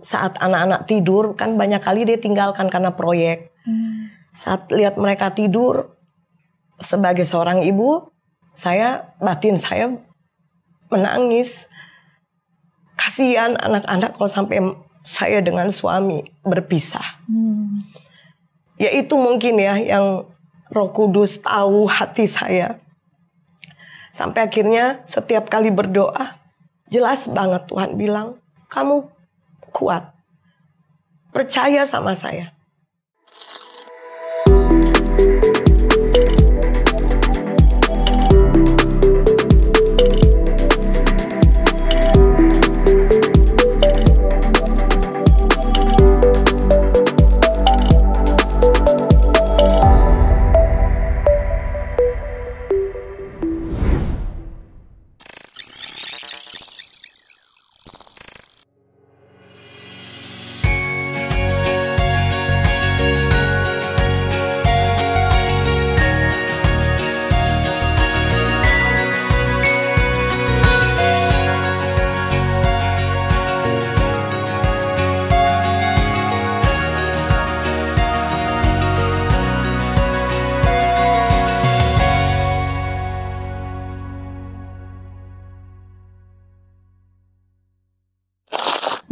saat anak-anak tidur, kan banyak kali dia tinggalkan karena proyek. Saat lihat mereka tidur, sebagai seorang ibu, batin saya menangis. Kasihan anak-anak kalau sampai saya dengan suami berpisah. Ya itu mungkin ya yang Roh Kudus tahu hati saya. Sampai akhirnya setiap kali berdoa, jelas banget Tuhan bilang, kamu kuat. Percaya sama saya.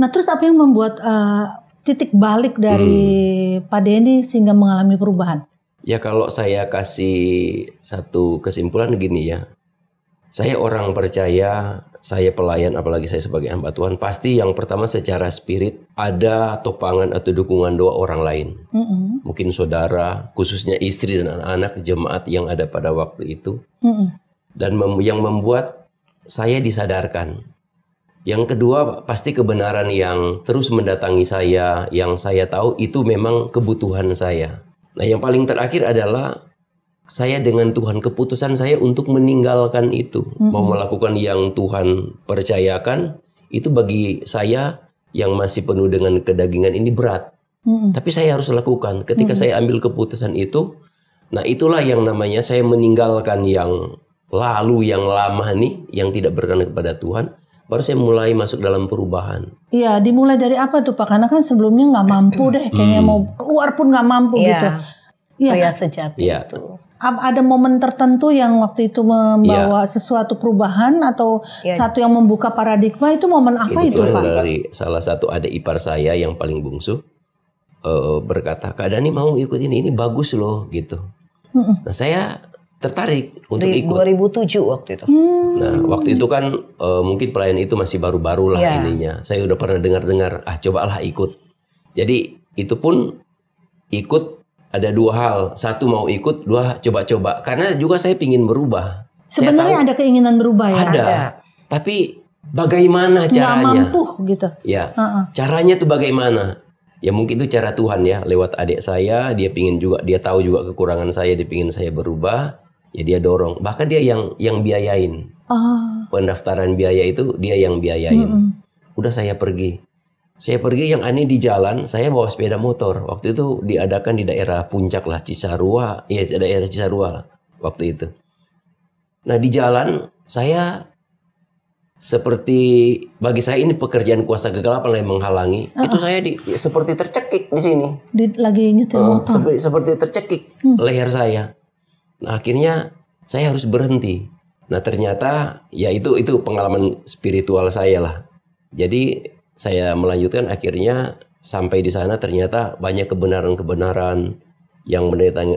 Nah terus apa yang membuat titik balik dari Pak Denny sehingga mengalami perubahan? Ya kalau saya kasih satu kesimpulan gini ya. Saya orang percaya, saya pelayan apalagi saya sebagai hamba Tuhan. Pasti yang pertama secara spirit ada topangan atau dukungan doa orang lain. Mungkin saudara, khususnya istri dan anak-anak jemaat yang ada pada waktu itu. Dan yang membuat saya disadarkan. Yang kedua pasti kebenaran yang terus mendatangi saya, yang saya tahu itu memang kebutuhan saya. Nah yang paling terakhir adalah saya dengan Tuhan, keputusan saya untuk meninggalkan itu. Mau melakukan yang Tuhan percayakan, itu bagi saya yang masih penuh dengan kedagingan ini berat. Tapi saya harus lakukan. Ketika saya ambil keputusan itu, nah itulah yang namanya saya meninggalkan yang lalu, yang lama nih, yang tidak berkenan kepada Tuhan. Baru saya mulai masuk dalam perubahan. Iya, dimulai dari apa tuh Pak? Karena kan sebelumnya nggak mampu deh, kayaknya mau keluar pun nggak mampu gitu. Iya, pria sejati itu. Ada momen tertentu yang waktu itu membawa sesuatu perubahan atau satu yang membuka paradigma, itu momen apa itu Pak? Dari salah satu adik ipar saya yang paling bungsu berkata, Kak Dani mau ikut ini bagus loh gitu. Nah saya tertarik untuk ikut. 2007 waktu itu. Nah waktu itu kan mungkin pelayan itu masih baru-baru lah ininya. Saya udah pernah dengar-dengar, cobalah ikut. Jadi itu pun ikut ada dua hal. Satu mau ikut, dua coba-coba. Karena juga saya ingin berubah. Sebenarnya ada keinginan berubah ya? Ada. Tapi bagaimana caranya? Nggak mampu gitu. Ya, caranya tuh bagaimana? Ya mungkin itu cara Tuhan ya. Lewat adik saya, dia tahu juga kekurangan saya, dia pingin saya berubah. Ya dia dorong, bahkan dia yang biayain. Pendaftaran biaya itu dia yang biayain. Udah saya pergi. Yang aneh di jalan, saya bawa sepeda motor. Waktu itu diadakan di daerah Puncak lah, Cisarua. Iya, daerah Cisarua lah waktu itu. Nah di jalan, saya seperti, bagi saya ini pekerjaan kuasa kegelapan yang menghalangi. Itu saya seperti tercekik di sini. Lagi nyetir motor. Seperti tercekik leher saya. Nah akhirnya saya harus berhenti. Nah ternyata ya itu pengalaman spiritual saya lah. Jadi saya melanjutkan, akhirnya sampai di sana ternyata banyak kebenaran-kebenaran yang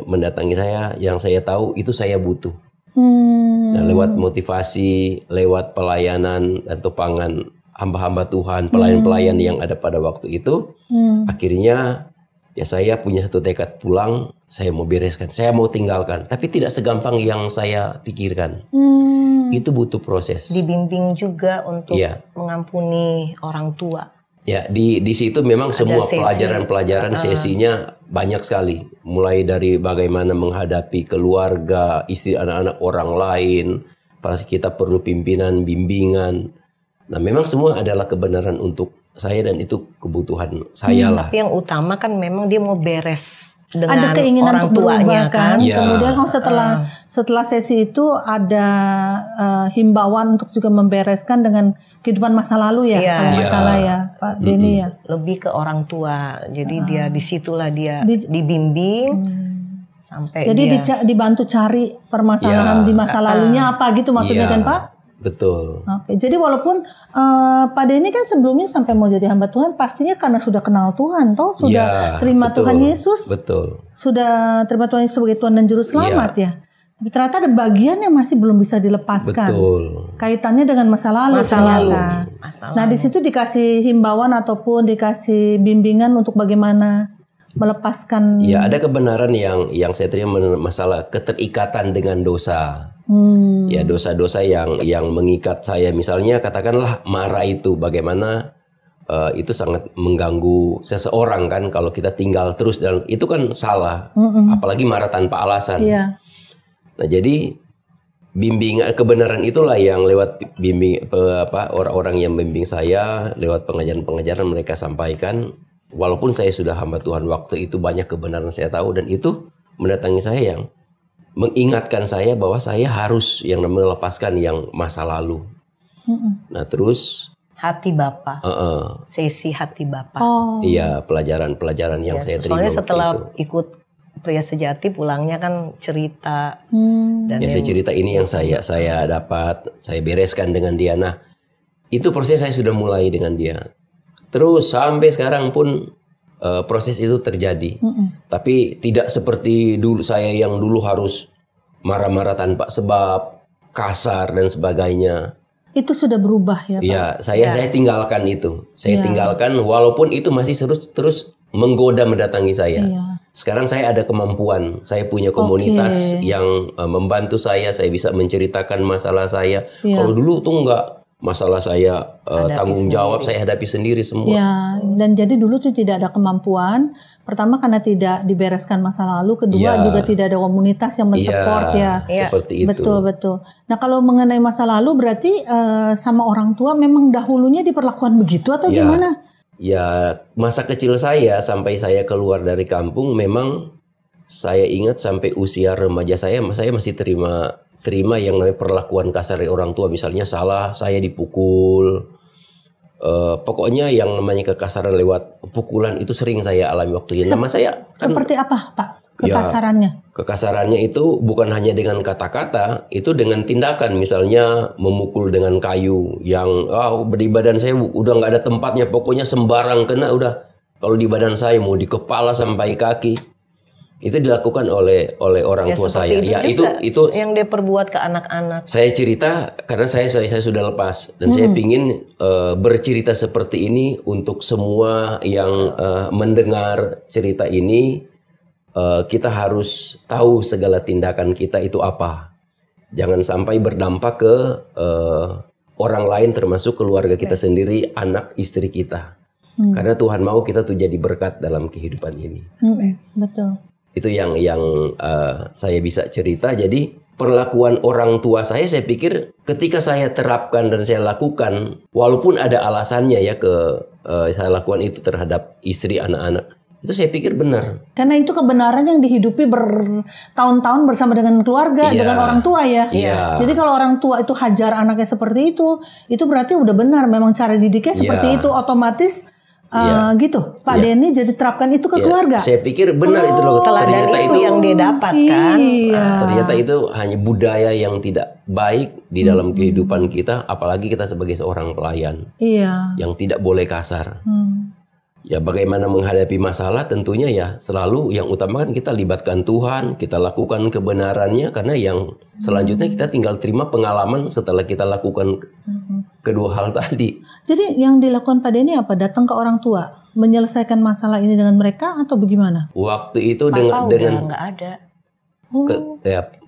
mendatangi saya, yang saya tahu itu saya butuh. Nah lewat motivasi, lewat pelayanan dan topangan hamba-hamba Tuhan, pelayan-pelayan yang ada pada waktu itu, akhirnya ya saya punya satu tekad pulang, saya mau bereskan, saya mau tinggalkan. Tapi tidak segampang yang saya pikirkan. Itu butuh proses. Dibimbing juga untuk mengampuni orang tua. Ya, di situ memang ada semua pelajaran-pelajaran sesinya banyak sekali. Mulai dari bagaimana menghadapi keluarga, istri, anak-anak orang lain. Pasti kita perlu pimpinan, bimbingan. Nah memang semua adalah kebenaran untuk saya dan itu kebutuhan saya lah. Tapi yang utama kan memang dia mau beres dengan ada keinginan orang untuk tuanya kan. Ya. Kemudian setelah sesi itu ada himbauan untuk juga membereskan dengan kehidupan masa lalu ya, kalau nggak salah ya Pak Denny ya. Lebih ke orang tua, jadi dia disitulah dia dibimbing sampai. Jadi dibantu cari permasalahan di masa lalunya apa gitu maksudnya kan Pak? Betul. Oke, jadi walaupun Pak Denny kan sebelumnya sampai mau jadi hamba Tuhan, pastinya karena sudah kenal Tuhan, toh sudah terima Tuhan Yesus, sudah terima Tuhan Yesus sebagai Tuhan dan Juru Selamat ya. Tapi ternyata ada bagian yang masih belum bisa dilepaskan. Kaitannya dengan masa lalu. Nah di situ dikasih himbauan ataupun dikasih bimbingan untuk bagaimana melepaskan. Ya ada kebenaran yang saya terima masalah keterikatan dengan dosa. Ya dosa-dosa yang mengikat saya, misalnya katakanlah marah itu bagaimana itu sangat mengganggu seseorang kan, kalau kita tinggal terus dan itu kan salah, apalagi marah tanpa alasan. Nah jadi bimbingan kebenaran itulah yang lewat orang-orang yang membimbing saya lewat pengajaran-pengajaran mereka sampaikan, walaupun saya sudah hamba Tuhan waktu itu banyak kebenaran saya tahu, dan itu mendatangi saya yang mengingatkan saya bahwa saya harus yang namanya melepaskan yang masa lalu. Nah terus hati Bapa, sesi hati Bapa. Iya pelajaran-pelajaran yang saya terima. Soalnya setelah ikut Pria Sejati pulangnya kan cerita. Dan ya saya cerita ini yang saya dapat, saya bereskan dengan dia. Nah itu proses saya sudah mulai dengan dia. Terus sampai sekarang pun proses itu terjadi, tapi tidak seperti dulu saya yang dulu harus marah-marah tanpa sebab, kasar dan sebagainya. Itu sudah berubah ya Pak? Ya, saya tinggalkan itu. Saya tinggalkan walaupun itu masih terus menggoda mendatangi saya. Sekarang saya ada kemampuan, saya punya komunitas yang membantu saya bisa menceritakan masalah saya. Kalau dulu tuh enggak. Masalah saya tanggung jawab saya hadapi sendiri semua. Ya, dan jadi dulu tuh tidak ada kemampuan. Pertama karena tidak dibereskan masa lalu, kedua juga tidak ada komunitas yang mensupport seperti itu. Betul. Nah, kalau mengenai masa lalu berarti sama orang tua memang dahulunya diperlakukan begitu atau gimana? Ya, masa kecil saya sampai saya keluar dari kampung memang saya ingat sampai usia remaja saya masih terima yang namanya perlakuan kasar dari orang tua. Misalnya salah, saya dipukul. Pokoknya yang namanya kekasaran lewat pukulan itu sering saya alami waktu itu. Nama saya kan, seperti apa Pak kekasarannya? Kekasarannya itu bukan hanya dengan kata-kata, itu dengan tindakan. Misalnya memukul dengan kayu yang di badan saya udah nggak ada tempatnya. Pokoknya sembarang kena udah. Kalau di badan saya mau di kepala sampai kaki. Itu dilakukan oleh orang tua saya. Itu yang dia perbuat ke anak-anak. Saya cerita karena saya sudah lepas dan saya ingin bercerita seperti ini untuk semua yang mendengar cerita ini. Kita harus tahu segala tindakan kita itu apa. Jangan sampai berdampak ke orang lain termasuk keluarga kita sendiri, anak istri kita. Karena Tuhan mau kita tuh jadi berkat dalam kehidupan ini. Betul. Itu yang saya bisa cerita. Jadi perlakuan orang tua saya pikir ketika saya terapkan dan saya lakukan, walaupun ada alasannya saya lakukan itu terhadap istri, anak-anak, itu saya pikir benar. Karena itu kebenaran yang dihidupi bertahun-tahun bersama dengan keluarga, dengan orang tua ya. Jadi kalau orang tua itu hajar anaknya seperti itu berarti udah benar. Memang cara didiknya seperti itu, otomatis. Gitu, Pak Denny jadi terapkan itu ke keluarga. Saya pikir benar itu loh. Ternyata itu yang dia dapatkan. Ternyata itu hanya budaya yang tidak baik di dalam kehidupan kita, apalagi kita sebagai seorang pelayan, yang tidak boleh kasar. Ya bagaimana menghadapi masalah tentunya ya selalu yang utama kan kita libatkan Tuhan, kita lakukan kebenarannya, karena yang selanjutnya kita tinggal terima pengalaman setelah kita lakukan kedua hal tadi. Jadi yang dilakukan Pak Denny apa? Datang ke orang tua, menyelesaikan masalah ini dengan mereka atau bagaimana? Waktu itu dengan nggak ada.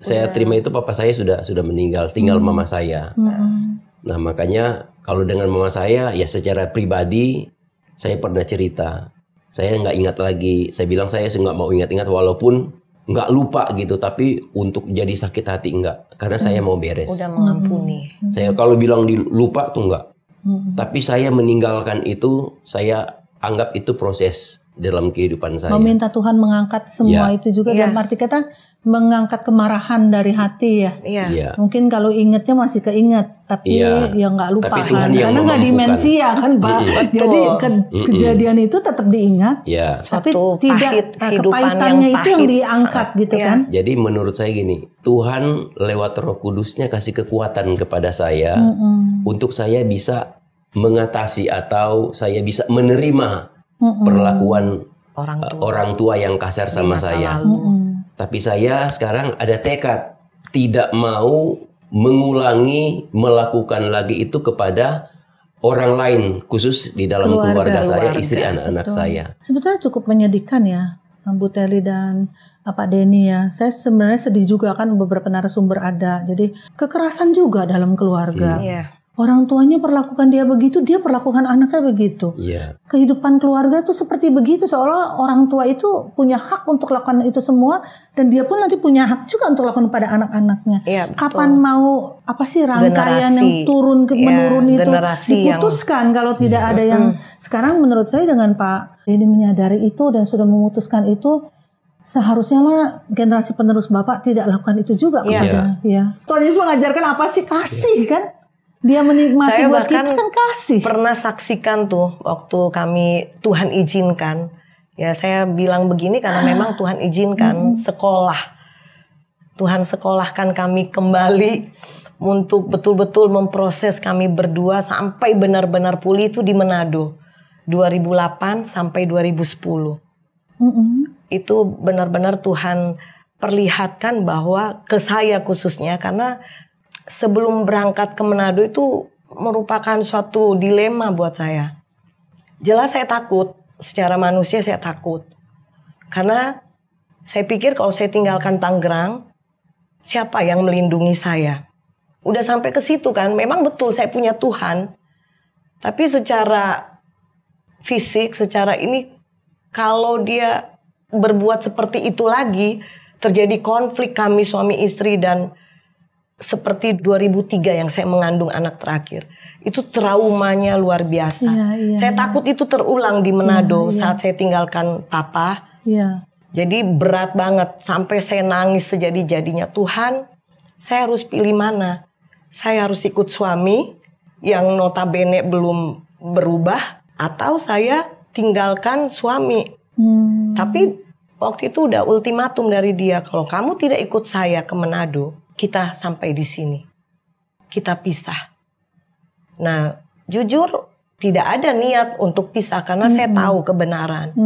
Saya terima itu papa saya sudah meninggal, tinggal mama saya. Nah makanya kalau dengan mama saya ya secara pribadi saya pernah cerita, saya nggak ingat lagi. Saya bilang saya nggak mau ingat-ingat walaupun nggak lupa gitu, tapi untuk jadi sakit hati enggak, karena saya mau beres. Udah mengampuni. Saya kalau bilang lupa tuh enggak. Tapi saya meninggalkan itu, saya anggap itu proses dalam kehidupan saya. Meminta Tuhan mengangkat semua itu juga dalam arti kata mengangkat kemarahan dari hati ya. Mungkin kalau ingatnya masih keinget, tapi ya nggak lupa kan, karena nggak dimensia kan Pak. Jadi kejadian itu tetap diingat, tapi tidak kepahitannya itu yang diangkat gitu kan. Jadi menurut saya gini, Tuhan lewat Roh Kudusnya kasih kekuatan kepada saya untuk saya bisa mengatasi atau saya bisa menerima perlakuan orang tua yang kasar sama saya. Tapi saya sekarang ada tekad tidak mau mengulangi melakukan lagi itu kepada orang lain, khusus di dalam keluarga saya, istri, anak-anak saya. Sebetulnya cukup menyedihkan ya, Bu Teli dan Pak Denny ya. Saya sebenarnya sedih juga kan, beberapa narasumber ada. Jadi kekerasan juga dalam keluarga. Orang tuanya perlakukan dia begitu, dia perlakukan anaknya begitu. Kehidupan keluarga tuh seperti begitu, seolah orang tua itu punya hak untuk lakukan itu semua, dan dia pun nanti punya hak juga untuk lakukan pada anak-anaknya. Kapan mau rangkaian yang turun ke menurun itu diputuskan kalau tidak ada yang sekarang menurut saya dengan Pak Denny menyadari itu dan sudah memutuskan itu, seharusnya lah generasi penerus Bapak tidak lakukan itu juga kepada Tuhan Yesus mengajarkan apa sih? Kasih kan? Dia menikmati buat kita kan kasih. Pernah saksikan tuh waktu kami Tuhan izinkan. Ya saya bilang begini karena memang Tuhan izinkan sekolah. Tuhan sekolahkan kami kembali untuk betul-betul memproses kami berdua sampai benar-benar pulih itu di Manado. 2008 sampai 2010. Itu benar-benar Tuhan perlihatkan bahwa ke saya khususnya, karena sebelum berangkat ke Manado itu merupakan suatu dilema buat saya. Jelas saya takut, secara manusia saya takut. Karena saya pikir kalau saya tinggalkan Tangerang, siapa yang melindungi saya? Udah sampai ke situ kan, memang betul saya punya Tuhan. Tapi secara fisik, secara ini, kalau dia berbuat seperti itu lagi, terjadi konflik kami suami istri, dan seperti 2003 yang saya mengandung anak terakhir. Itu traumanya luar biasa. Saya takut itu terulang di Manado saat saya tinggalkan papa. Jadi berat banget sampai saya nangis sejadi-jadinya. Tuhan, saya harus pilih mana? Saya harus ikut suami yang notabene belum berubah, atau saya tinggalkan suami. Tapi waktu itu udah ultimatum dari dia, kalau kamu tidak ikut saya ke Manado, kita sampai di sini, kita pisah. Nah, jujur tidak ada niat untuk pisah karena saya tahu kebenaran.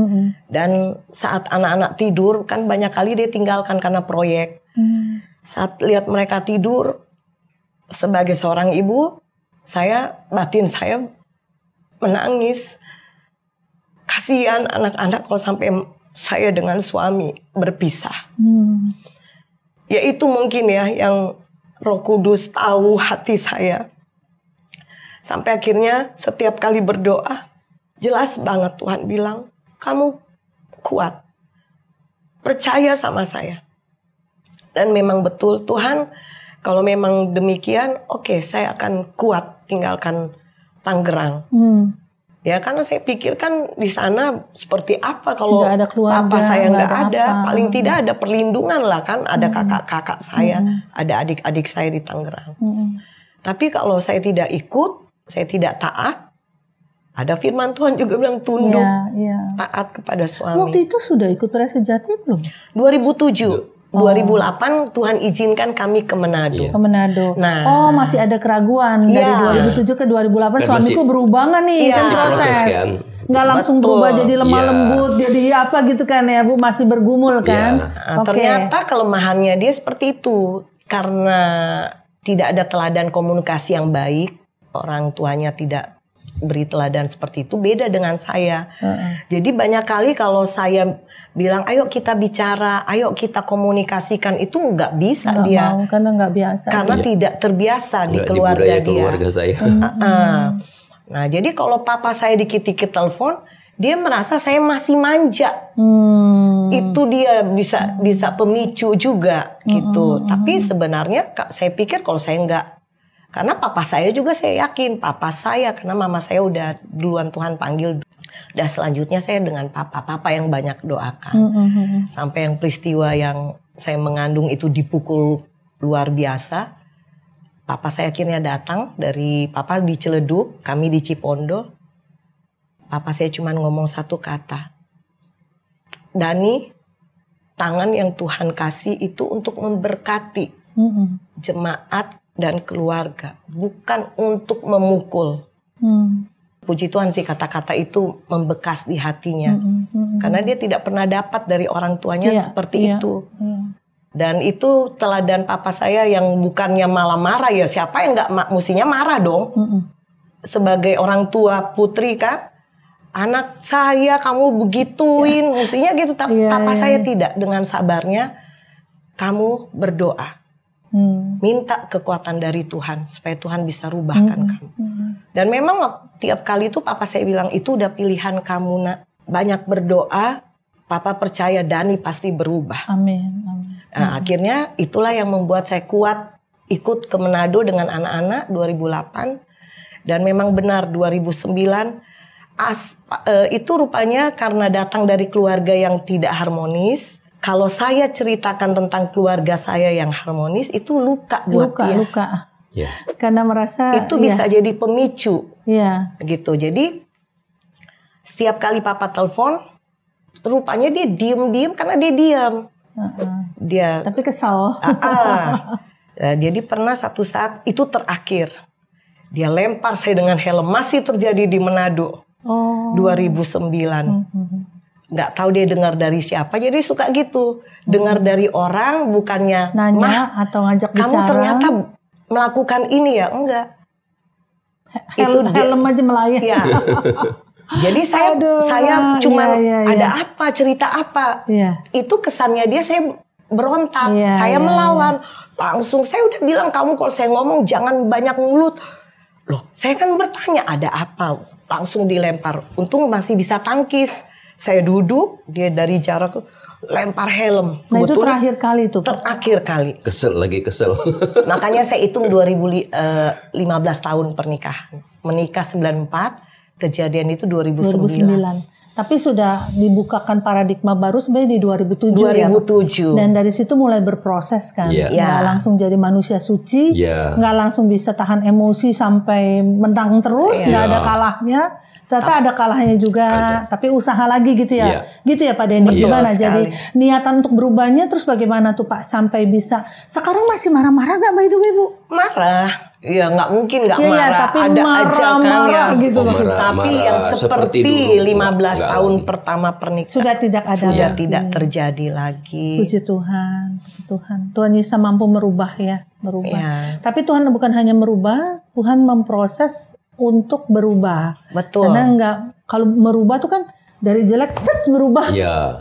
Dan saat anak-anak tidur, kan banyak kali dia tinggalkan karena proyek. Saat lihat mereka tidur, sebagai seorang ibu, batin saya menangis. Kasihan anak-anak kalau sampai saya dengan suami berpisah. Ya itu mungkin ya yang Roh Kudus tahu hati saya. Sampai akhirnya setiap kali berdoa, jelas banget Tuhan bilang, kamu kuat. Percaya sama saya. Dan memang betul Tuhan, kalau memang demikian, oke, saya akan kuat tinggalkan Tangerang. Ya karena saya pikir kan di sana seperti apa kalau papa saya nggak ada, paling tidak ada perlindungan lah kan, ada kakak-kakak saya, ada adik-adik saya di Tangerang. Tapi kalau saya tidak ikut, saya tidak taat, ada firman Tuhan juga bilang tunduk, taat kepada suami. Waktu itu sudah ikut Pria Sejati belum? 2007. 2008 Tuhan izinkan kami ke Manado. Ke Manado. Nah, masih ada keraguan dari 2007 ke 2008. Suamiku berubah nggak nih? Kan proses. Nggak langsung berubah jadi lemah lembut, jadi apa gitu kan ya Bu? Masih bergumul kan? Ternyata kelemahannya dia seperti itu. Karena tidak ada teladan komunikasi yang baik, orang tuanya tidak beri teladan seperti itu, beda dengan saya. Jadi banyak kali kalau saya bilang ayo kita bicara, ayo kita komunikasikan, itu nggak bisa nggak dia mau, karena nggak biasa, karena tidak terbiasa di keluarga dia. Keluarga saya. Nah jadi kalau papa saya dikit-dikit telepon, dia merasa saya masih manja. Itu dia bisa pemicu juga gitu. Tapi sebenarnya saya pikir kalau saya Karena papa saya juga saya yakin, papa saya, karena mama saya udah duluan Tuhan panggil. Dan selanjutnya saya dengan papa yang banyak doakan. Sampai yang peristiwa yang saya mengandung itu dipukul luar biasa. Papa saya akhirnya datang, dari papa di Ciledug, kami di Cipondo. Papa saya cuma ngomong satu kata. Dani, tangan yang Tuhan kasih itu untuk memberkati jemaat dan keluarga, bukan untuk memukul. Puji Tuhan sih kata-kata itu membekas di hatinya. Karena dia tidak pernah dapat dari orang tuanya seperti itu. Dan itu teladan papa saya yang bukannya malah marah, ya siapa yang gak mestinya marah dong. Sebagai orang tua putri kan, anak saya kamu begituin, mestinya gitu. Tapi papa saya tidak, dengan sabarnya kamu berdoa. Minta kekuatan dari Tuhan supaya Tuhan bisa rubahkan kamu. Dan memang tiap kali itu papa saya bilang, itu udah pilihan kamu nak. Banyak berdoa, papa percaya Dani pasti berubah. Amin. Nah, akhirnya itulah yang membuat saya kuat ikut ke Manado dengan anak-anak 2008. Dan memang benar 2009 itu rupanya karena datang dari keluarga yang tidak harmonis. Kalau saya ceritakan tentang keluarga saya yang harmonis, itu luka buat dia. Luka. Karena merasa itu bisa jadi pemicu. Gitu. Jadi setiap kali papa telepon, rupanya dia diem karena dia diam. Dia tapi kesal. Jadi pernah satu saat itu terakhir, dia lempar saya dengan helm, masih terjadi di Manado. 2009. Nggak tahu dia dengar dari siapa, jadi suka gitu. Dengar dari orang, bukannya nanya atau ngajak bicara. Kamu ternyata melakukan ini ya? Enggak. Helm aja melayang. Ya. Jadi saya cuma ada apa, cerita apa. Itu kesannya dia, saya berontak, saya melawan. Langsung saya udah bilang, kamu kalau saya ngomong jangan banyak mulut. Loh, saya kan bertanya ada apa. Langsung dilempar. Untung masih bisa tangkis. Saya duduk, dia dari jarak lempar helm. Nah itu terakhir kali tuh. Terakhir kali. Kesel. Makanya saya hitung 2015 tahun pernikahan. Menikah 94. Kejadian itu 2009. Tapi sudah dibukakan paradigma baru sebenarnya di 2007 ya. Dan dari situ mulai berproses kan. Nggak langsung jadi manusia suci. Nggak langsung bisa tahan emosi sampai menang terus. Nggak ada kalahnya. Ternyata ada kalahnya juga. Tapi usaha lagi gitu ya. Gitu ya Pak Denny. Gimana jadi niatan untuk berubahnya, terus bagaimana tuh Pak sampai bisa. Sekarang masih marah-marah gak by the way Bu? Marah. Ya nggak mungkin nggak marah, tapi ada marah, aja kan ya gitu. Tapi yang seperti 15 tahun pertama pernikahan sudah tidak ada, sudah tidak terjadi lagi. Puji Tuhan, Tuhan Yesus mampu merubah ya, Tapi Tuhan bukan hanya merubah, Tuhan memproses untuk berubah. Betul. Karena kalau merubah tuh kan dari jelek berubah,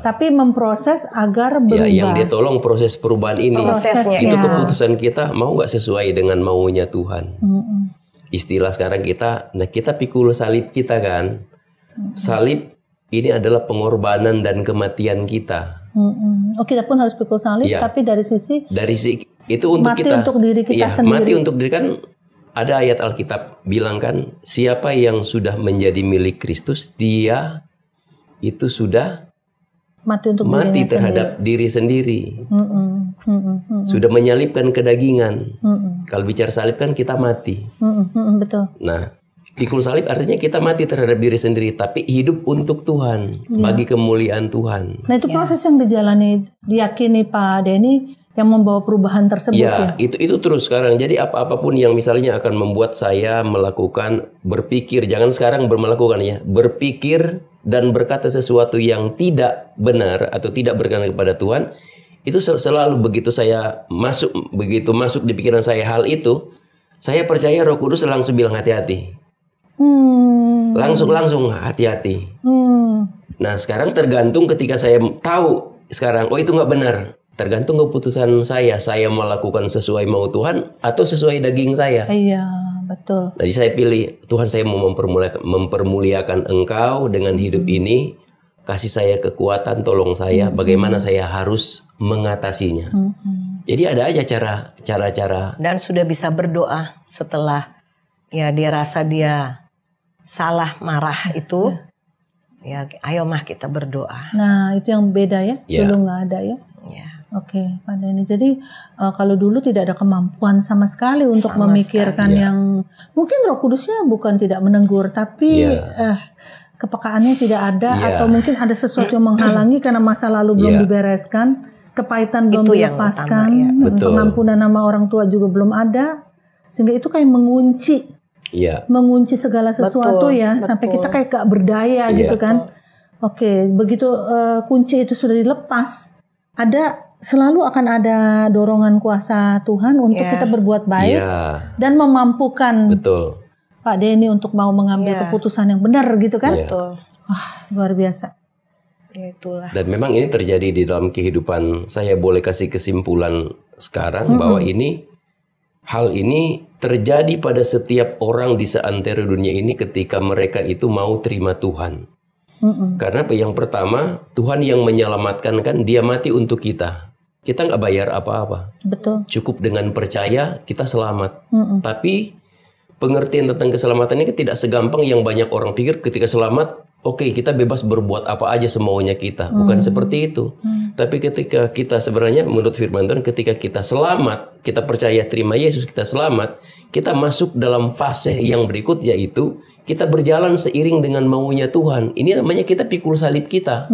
tapi memproses agar berubah. Yang dia tolong proses perubahan ini. Prosesnya, itu keputusan kita mau nggak sesuai dengan maunya Tuhan. Istilah sekarang kita pikul salib kita kan. Salib ini adalah pengorbanan dan kematian kita. Kita pun harus pikul salib, tapi dari sisi itu untuk mati kita. untuk diri kita sendiri. Mati untuk diri kan. Ada ayat Alkitab bilang kan, siapa yang sudah menjadi milik Kristus, dia itu sudah mati terhadap diri sendiri. Sudah menyalibkan kedagingan. Kalau bicara salib kan kita mati. Betul. Nah, pikul salib artinya kita mati terhadap diri sendiri, tapi hidup untuk Tuhan, bagi kemuliaan Tuhan. Nah itu proses yang dijalani, diyakini Pak Denny, yang membawa perubahan tersebut ya. Itu terus sekarang. Jadi apapun yang misalnya akan membuat saya melakukan, berpikir, jangan sekarang melakukan ya, berpikir dan berkata sesuatu yang tidak benar atau tidak berkenan kepada Tuhan, itu selalu begitu masuk di pikiran saya hal itu, saya percaya Roh Kudus langsung bilang hati-hati. Langsung hati-hati. Nah sekarang tergantung ketika saya tahu sekarang, itu nggak benar. Tergantung keputusan saya melakukan sesuai mau Tuhan atau sesuai daging saya. Iya, betul. Jadi saya pilih, Tuhan saya mau mempermuliakan Engkau dengan hidup ini. Kasih saya kekuatan, tolong saya bagaimana saya harus mengatasinya. Jadi ada aja cara-cara. Dan sudah bisa berdoa setelah ya dia rasa dia salah marah itu. Ya ayo mah kita berdoa. Nah itu yang beda ya. Dulu nggak ada ya. Oke, Pak Denny. Jadi kalau dulu tidak ada kemampuan sama sekali untuk memikirkan yang mungkin Roh Kudusnya bukan tidak menegur, tapi kepekaannya tidak ada, atau mungkin ada sesuatu yang menghalangi karena masa lalu belum dibereskan, kepahitan belum dilepaskan, pengampunan nama orang tua juga belum ada, sehingga itu kayak mengunci, mengunci segala sesuatu sampai kita kayak gak berdaya gitu kan. Oke, begitu kunci itu sudah dilepas, selalu akan ada dorongan kuasa Tuhan untuk kita berbuat baik dan memampukan Pak Denny untuk mau mengambil keputusan yang benar gitu kan. Wah, luar biasa. Itulah. Dan memang ini terjadi di dalam kehidupan saya. Boleh kasih kesimpulan sekarang bahwa hal ini terjadi pada setiap orang di seantero dunia ini ketika mereka itu mau terima Tuhan. Karena yang pertama, Tuhan yang menyelamatkan kan, dia mati untuk kita. Kita nggak bayar apa-apa. Betul. Cukup dengan percaya kita selamat. Tapi pengertian tentang keselamatan ini tidak segampang yang banyak orang pikir. Ketika selamat, oke, kita bebas berbuat apa aja semaunya kita. Bukan seperti itu. Tapi ketika kita sebenarnya menurut firman Tuhan, ketika kita selamat, kita percaya terima Yesus, kita selamat, kita masuk dalam fase yang berikut, yaitu kita berjalan seiring dengan maunya Tuhan. Ini namanya kita pikul salib kita.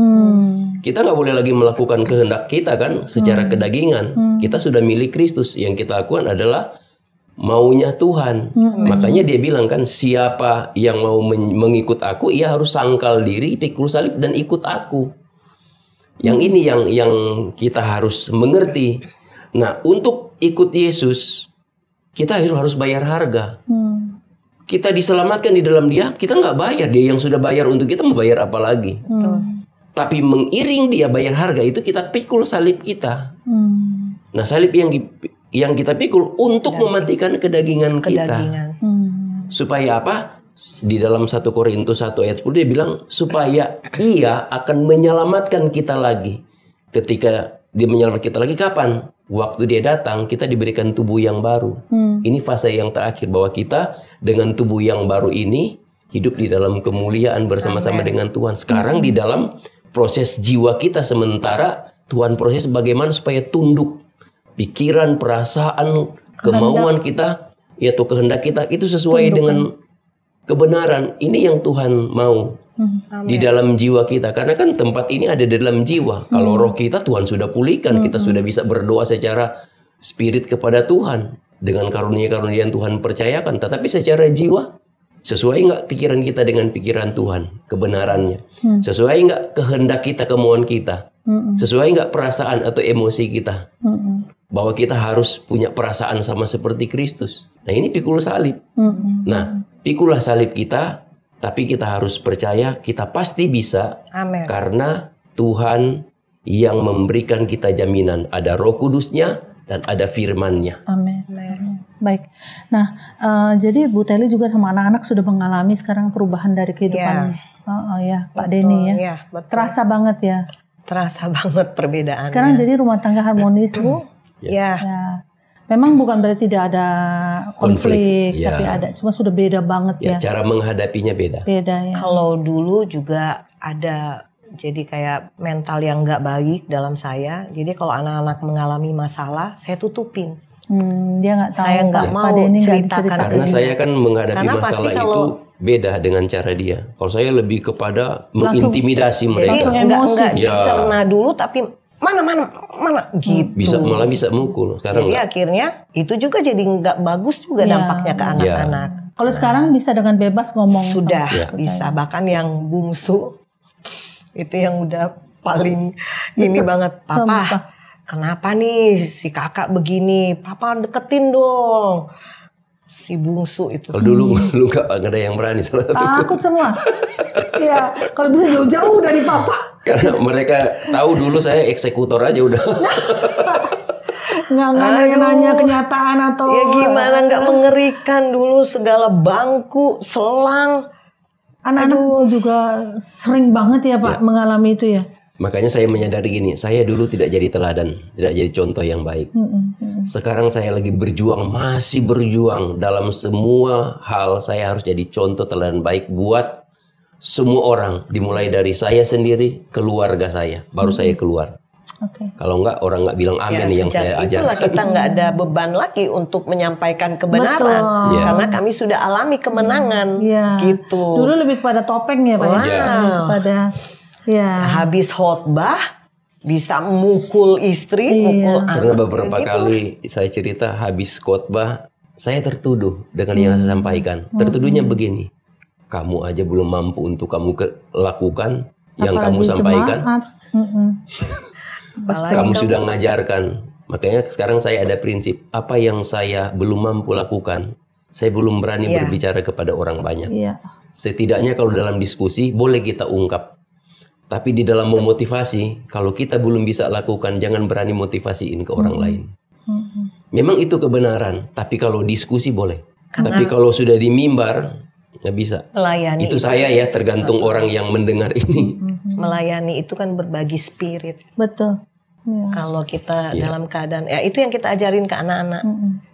Kita nggak boleh lagi melakukan kehendak kita kan secara kedagingan. Kita sudah milik Kristus. Yang kita lakukan adalah maunya Tuhan. Makanya dia bilang kan, siapa yang mau mengikut aku, ia harus sangkal diri, pikul salib dan ikut aku. Yang ini yang kita harus mengerti. Nah, untuk ikut Yesus, kita harus bayar harga. Kita diselamatkan di dalam dia, kita nggak bayar. Dia yang sudah bayar untuk kita, mau bayar apa lagi? Tapi mengiring dia bayar harga itu, kita pikul salib kita. Nah, salib yang kita pikul untuk mematikan kedagingan kita. Supaya apa? Di dalam 1 Korintus 1 ayat 10 dia bilang, supaya ia akan menyelamatkan kita lagi. Ketika dia menyelamatkan kita lagi, kapan? Waktu dia datang, kita diberikan tubuh yang baru. Ini fase yang terakhir, bahwa kita dengan tubuh yang baru ini hidup di dalam kemuliaan bersama-sama dengan Tuhan. Sekarang di dalam proses jiwa kita, sementara Tuhan proses bagaimana supaya tunduk. Pikiran, perasaan, kemauan kita, yaitu kehendak kita, itu sesuai dengan kebenaran. Ini yang Tuhan mau di dalam jiwa kita. Karena kan tempat ini ada di dalam jiwa. Kalau roh kita Tuhan sudah pulihkan, kita sudah bisa berdoa secara spirit kepada Tuhan dengan karunia-karunia yang Tuhan percayakan. Tetapi secara jiwa, sesuai nggak pikiran kita dengan pikiran Tuhan, kebenarannya? Sesuai nggak kehendak kita, kemauan kita? Sesuai nggak perasaan atau emosi kita? Bahwa kita harus punya perasaan sama seperti Kristus. Nah, ini pikul salib. Nah, pikulah salib kita. Tapi kita harus percaya kita pasti bisa. Amin. Karena Tuhan yang memberikan kita jaminan. Ada Roh Kudusnya dan ada firman-Nya. Amin. Baik. Nah, jadi Bu Teli juga sama anak-anak sudah mengalami sekarang perubahan dari kehidupan Pak Denny ya. Betul. Terasa banget ya. Terasa banget perbedaannya. Sekarang jadi rumah tangga harmonis, Bu. Ya. Memang bukan berarti tidak ada konflik, tapi ada, cuma sudah beda banget ya. Cara menghadapinya beda. Beda ya. Kalau dulu juga ada, jadi kayak mental yang nggak baik dalam saya. Jadi kalau anak-anak mengalami masalah, saya tutupin. Dia nggak tahu. Saya nggak mau ceritakan. Karena saya kan menghadapi masalah itu beda dengan cara dia. Kalau saya lebih kepada mengintimidasi mereka. Jadi nggak dicerna dulu, tapi mana gitu. Malah bisa mukul. Sekarang jadi akhirnya itu juga jadi nggak bagus juga dampaknya ke anak-anak. Kalau sekarang bisa dengan bebas ngomong. Sudah bisa. Bahkan yang bungsu itu yang udah paling ini banget. Papa, kenapa nih si kakak begini? Papa deketin dong. Si bungsu itu. Kalau dulu lu gak ada yang berani salah satu. Takut semua. Iya, kalau bisa jauh-jauh dari papa. Karena mereka tahu dulu saya eksekutor aja udah. Nggak nanya kenyataan atau. Ya gimana, nggak mengerikan dulu segala bangku, selang. Anak-anak juga sering banget ya Pak mengalami itu ya. Makanya saya menyadari gini, saya dulu tidak jadi teladan, tidak jadi contoh yang baik. Sekarang saya lagi berjuang, masih berjuang dalam semua hal. Saya harus jadi contoh teladan baik buat semua orang. Dimulai dari saya sendiri, keluarga saya, baru saya keluar. Kalau enggak, orang enggak bilang amin yang saya ajarkan. Itulah kita enggak ada beban lagi untuk menyampaikan kebenaran. Karena kami sudah alami kemenangan. Gitu. Dulu lebih pada topeng ya Pak. Pada habis khotbah bisa mukul istri, mukul anak. Karena beberapa kali saya cerita habis khotbah, saya tertuduh dengan yang saya sampaikan. Tertuduhnya begini, kamu aja belum mampu untuk kamu lakukan yang kamu sampaikan. Kamu sudah ngajarkan. Makanya sekarang saya ada prinsip, apa yang saya belum mampu lakukan, saya belum berani berbicara kepada orang banyak. Setidaknya kalau dalam diskusi boleh kita ungkap. Tapi di dalam memotivasi, kalau kita belum bisa lakukan, jangan berani motivasiin ke orang lain. Memang itu kebenaran, tapi kalau diskusi boleh. Tapi kalau sudah di mimbar, nggak bisa. Melayani itu saya ya, tergantung orang yang mendengar ini. Melayani itu kan berbagi spirit. Betul. Kalau kita dalam keadaan, ya itu yang kita ajarin ke anak-anak.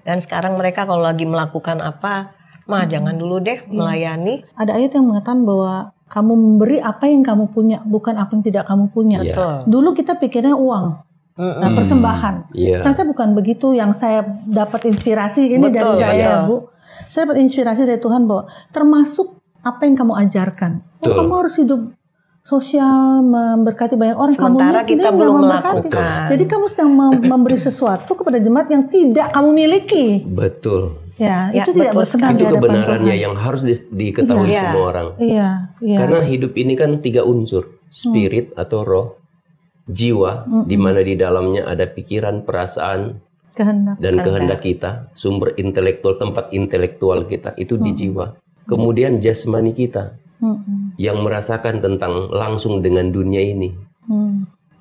Dan sekarang mereka kalau lagi melakukan apa, jangan dulu deh melayani. Ada ayat yang mengatakan bahwa kamu memberi apa yang kamu punya, bukan apa yang tidak kamu punya. Dulu kita pikirnya uang, persembahan. Ternyata bukan begitu. Yang saya dapat inspirasi ini dari saya, Bu. Saya dapat inspirasi dari Tuhan bahwa termasuk apa yang kamu ajarkan. Kamu harus hidup sosial, memberkati banyak orang. Sementara kita belum melakukan. Jadi kamu sedang memberi sesuatu kepada jemaat yang tidak kamu miliki. Betul. Itu tidak berkenan di hadapan Tuhan. Itu kebenarannya yang harus diketahui semua orang. Karena hidup ini kan 3 unsur, spirit atau roh, jiwa, di mana di dalamnya ada pikiran, perasaan, dan kehendak kita. Sumber intelektual, tempat intelektual kita itu di jiwa. Kemudian jasmani kita yang merasakan tentang langsung dengan dunia ini.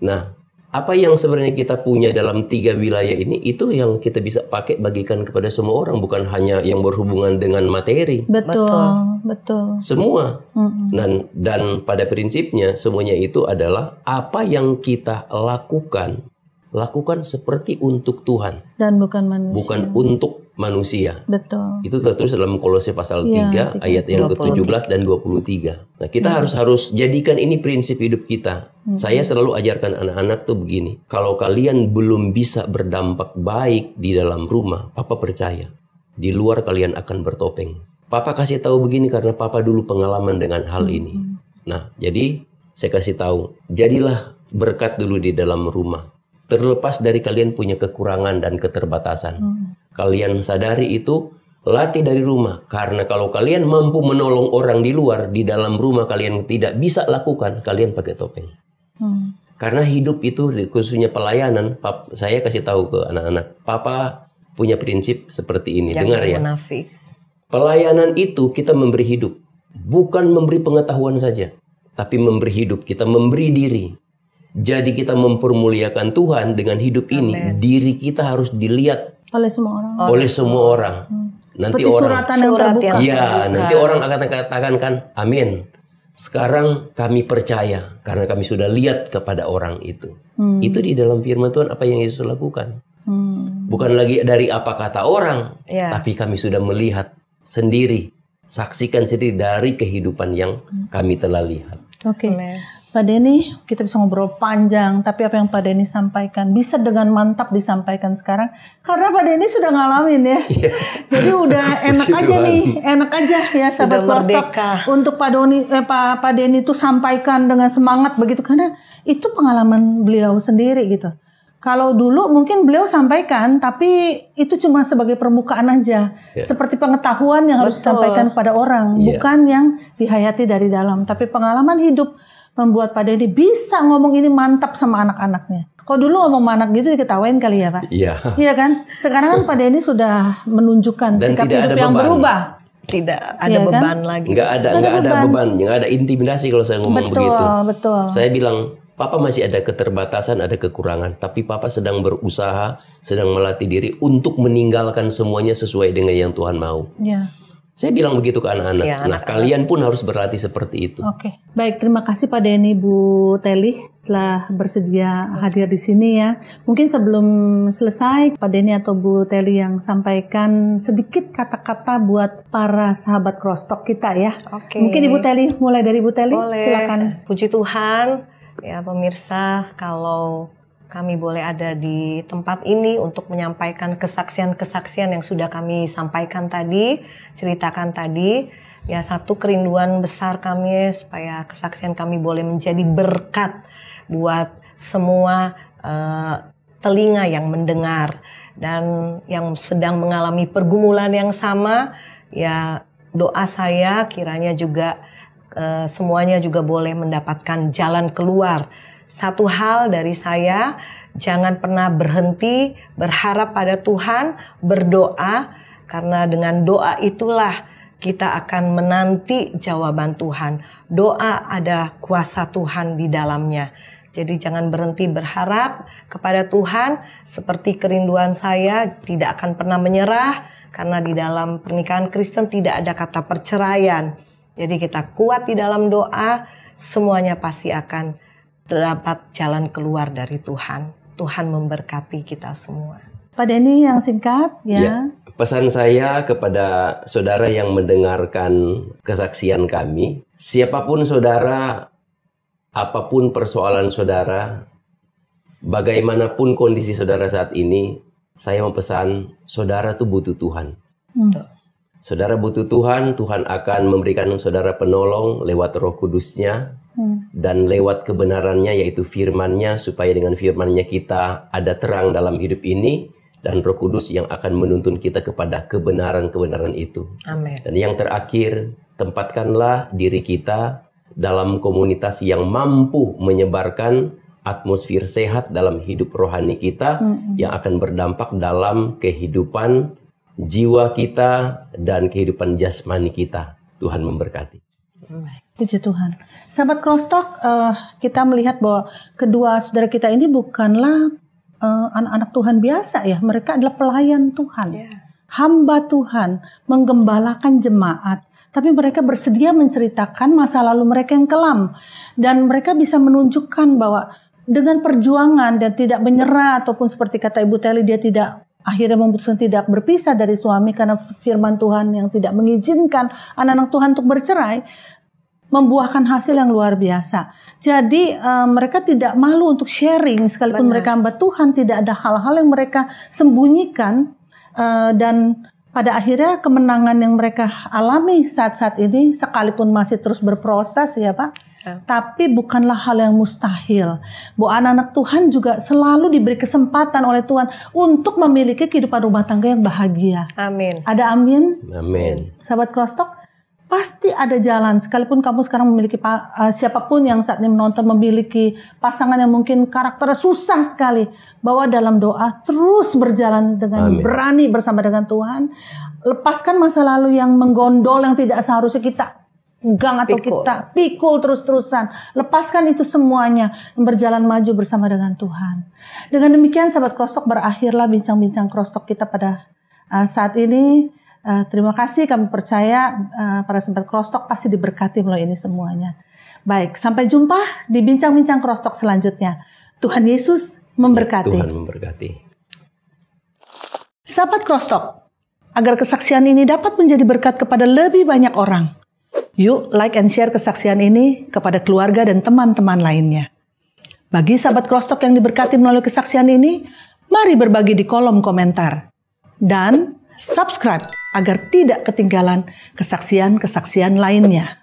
Nah, apa yang sebenarnya kita punya dalam 3 wilayah ini, itu yang kita bisa pakai bagikan kepada semua orang, bukan hanya yang berhubungan dengan materi. Betul. Semua. Dan pada prinsipnya semuanya itu adalah apa yang kita lakukan seperti untuk Tuhan dan bukan manusia. Bukan untuk manusia. Betul. Itu tertulis dalam Kolose pasal 3 ayat yang ke-17 dan 23. Nah, kita harus jadikan ini prinsip hidup kita. Saya selalu ajarkan anak-anak tuh begini. Kalau kalian belum bisa berdampak baik di dalam rumah, Papa percaya di luar kalian akan bertopeng. Papa kasih tahu begini karena Papa dulu pengalaman dengan hal ini. Nah, jadi saya kasih tahu, jadilah berkat dulu di dalam rumah. Terlepas dari kalian punya kekurangan dan keterbatasan. Kalian sadari itu, latih dari rumah. Karena kalau kalian mampu menolong orang di luar, di dalam rumah kalian tidak bisa lakukan, kalian pakai topeng. Karena hidup itu, khususnya pelayanan, saya kasih tahu ke anak-anak, Papa punya prinsip seperti ini. Jangan dengar ya. Munafik. Pelayanan itu kita memberi hidup. Bukan memberi pengetahuan saja. Tapi memberi hidup, kita memberi diri. Jadi kita mempermuliakan Tuhan dengan hidup ini. Amen. Diri kita harus dilihat oleh semua orang. Oleh semua orang. Nanti seperti orang surat yang terbuka. Nanti orang akan katakan kan, amin. Sekarang kami percaya karena kami sudah lihat kepada orang itu. Itu di dalam firman Tuhan apa yang Yesus lakukan. Bukan lagi dari apa kata orang, tapi kami sudah melihat sendiri, saksikan sendiri dari kehidupan yang kami telah lihat. Oke. Pak Denny, kita bisa ngobrol panjang, tapi apa yang Pak Denny sampaikan bisa dengan mantap disampaikan sekarang karena Pak Denny sudah ngalamin ya. Jadi udah enak aja nih, enak aja ya sahabat Crosstalk untuk Pak Denny itu sampaikan dengan semangat begitu karena itu pengalaman beliau sendiri gitu. Kalau dulu mungkin beliau sampaikan, tapi itu cuma sebagai permukaan aja, seperti pengetahuan yang harus disampaikan kepada orang, bukan yang dihayati dari dalam, tapi pengalaman hidup. Membuat Pak Denny bisa ngomong ini mantap sama anak-anaknya. Kalau dulu ngomong sama anak gitu diketawain kali ya Pak? Iya kan? Sekarang kan Pak Denny sudah menunjukkan sikap hidup yang berubah. Tidak ada beban lagi. Nggak ada beban, nggak ada intimidasi kalau saya ngomong begitu. Betul. Saya bilang, Papa masih ada keterbatasan, ada kekurangan. Tapi Papa sedang berusaha, sedang melatih diri untuk meninggalkan semuanya sesuai dengan yang Tuhan mau. Saya bilang begitu ke anak-anak. Nah, kalian pun harus berlatih seperti itu. Oke. Baik, terima kasih Pak Denny, Bu Teli. telah bersedia hadir di sini ya. Mungkin sebelum selesai, Pak Denny atau Bu Teli yang sampaikan sedikit kata-kata buat para sahabat Crosstalk kita ya. Oke. Mungkin Ibu Teli, mulai dari Ibu Teli, boleh. Silakan. Puji Tuhan, ya pemirsa, kalau kami boleh ada di tempat ini untuk menyampaikan kesaksian-kesaksian yang sudah kami sampaikan tadi, ceritakan tadi. Ya, satu kerinduan besar kami supaya kesaksian kami boleh menjadi berkat buat semua telinga yang mendengar dan yang sedang mengalami pergumulan yang sama. Ya, doa saya kiranya juga semuanya juga boleh mendapatkan jalan keluar. Satu hal dari saya, jangan pernah berhenti berharap pada Tuhan, berdoa, karena dengan doa itulah kita akan menanti jawaban Tuhan. Doa ada kuasa Tuhan di dalamnya. Jadi jangan berhenti berharap kepada Tuhan. Seperti kerinduan saya, tidak akan pernah menyerah. Karena di dalam pernikahan Kristen tidak ada kata perceraian. Jadi kita kuat di dalam doa, semuanya pasti akan terdapat jalan keluar dari Tuhan. Tuhan memberkati kita semua. Pak Denny yang singkat ya. Pesan saya kepada saudara yang mendengarkan kesaksian kami, siapapun saudara, apapun persoalan saudara, bagaimanapun kondisi saudara saat ini, saya mau pesan, saudara tuh butuh Tuhan. Saudara butuh Tuhan, Tuhan akan memberikan saudara penolong lewat Roh Kudus-Nya dan lewat kebenarannya, yaitu firman-Nya, supaya dengan firman-Nya kita ada terang dalam hidup ini. Dan Roh Kudus yang akan menuntun kita kepada kebenaran-kebenaran itu. Amin. Dan yang terakhir, tempatkanlah diri kita dalam komunitas yang mampu menyebarkan atmosfer sehat dalam hidup rohani kita, yang akan berdampak dalam kehidupan jiwa kita dan kehidupan jasmani kita. Tuhan memberkati. Puji Tuhan. Sahabat Crosstalk, kita melihat bahwa kedua saudara kita ini bukanlah anak-anak Tuhan biasa ya, mereka adalah pelayan Tuhan, hamba Tuhan, menggembalakan jemaat. Tapi mereka bersedia menceritakan masa lalu mereka yang kelam, dan mereka bisa menunjukkan bahwa dengan perjuangan dan tidak menyerah, ataupun seperti kata Ibu Teli, dia tidak akhirnya memutuskan tidak berpisah dari suami karena firman Tuhan yang tidak mengizinkan anak-anak Tuhan untuk bercerai, membuahkan hasil yang luar biasa. Jadi mereka tidak malu untuk sharing, sekalipun mereka hamba Tuhan, tidak ada hal-hal yang mereka sembunyikan, dan pada akhirnya kemenangan yang mereka alami saat-saat ini, sekalipun masih terus berproses ya Pak, tapi bukanlah hal yang mustahil. Bahwa anak-anak Tuhan juga selalu diberi kesempatan oleh Tuhan untuk memiliki kehidupan rumah tangga yang bahagia. Amin. Ada amin? Amin. Sahabat Crosstalk, pasti ada jalan, sekalipun kamu sekarang memiliki siapapun yang saat ini menonton memiliki pasangan yang mungkin karakternya susah sekali, bahwa dalam doa terus berjalan dengan berani bersama dengan Tuhan. Lepaskan masa lalu yang menggondol, yang tidak seharusnya kita pegang atau kita pikul terus-terusan. Lepaskan itu semuanya, berjalan maju bersama dengan Tuhan. Dengan demikian sahabat Crosstalk, berakhirlah bincang-bincang Crosstalk kita pada saat ini. Terima kasih, kami percaya para sahabat Crosstalk pasti diberkati melalui ini semuanya. Baik, sampai jumpa di bincang-bincang Crosstalk selanjutnya. Tuhan Yesus memberkati. Tuhan memberkati. Sahabat Crosstalk, agar kesaksian ini dapat menjadi berkat kepada lebih banyak orang, yuk like and share kesaksian ini kepada keluarga dan teman-teman lainnya. Bagi sahabat Crosstalk yang diberkati melalui kesaksian ini, mari berbagi di kolom komentar. Dan subscribe agar tidak ketinggalan kesaksian-kesaksian lainnya.